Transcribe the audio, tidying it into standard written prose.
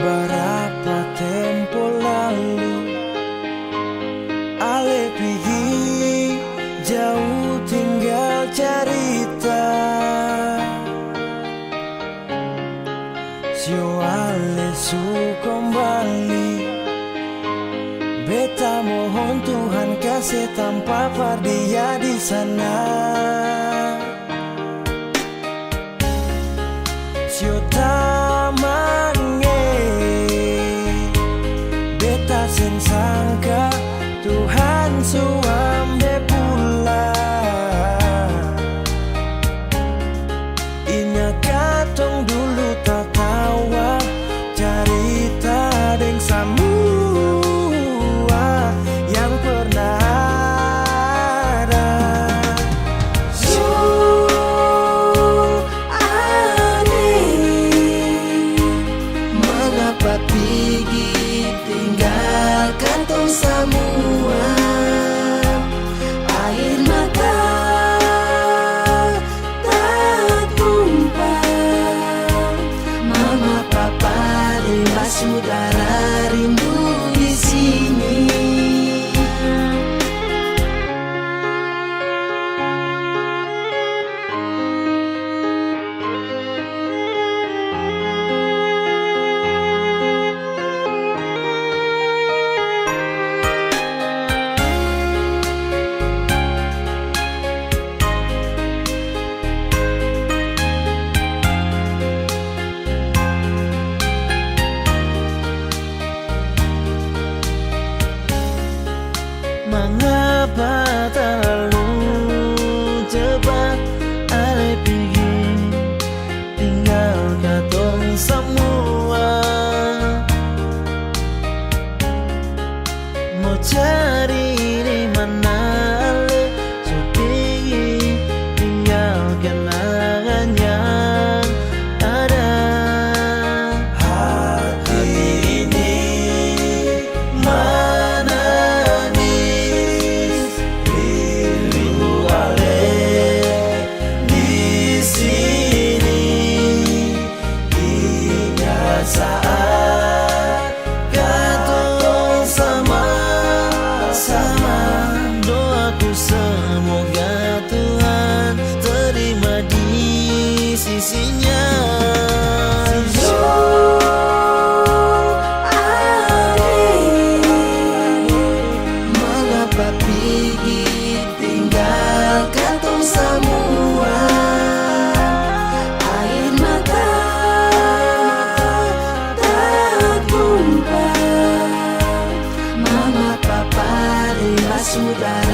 beberapa tempo lalu Ale pergi jauh tinggal cerita. Sio Ale su kembali, beta mohon Tuhan kasih tanpa dia di sana. Sio tamange, beta sen sangka Tuhan suambe pula. Inya katong dulu tak tawa cerita deng semua yang pernah ada. Mengapa pergi tinggalkan tong semua? Air mata tak tumpah. Mama papa rimba saudara rindu di sini. Mengapa terlalu cepat Ale pergi tinggal katong semua? Mau cari di mana Ale su pergi tinggal kenangan yang ada. Hati ini saat katong sama-sama, doaku semoga Tuhan terima di sisinya. Mengapa pergi tinggalkan tong semua? Air mata tak tumpah. Mama papa rimba saudara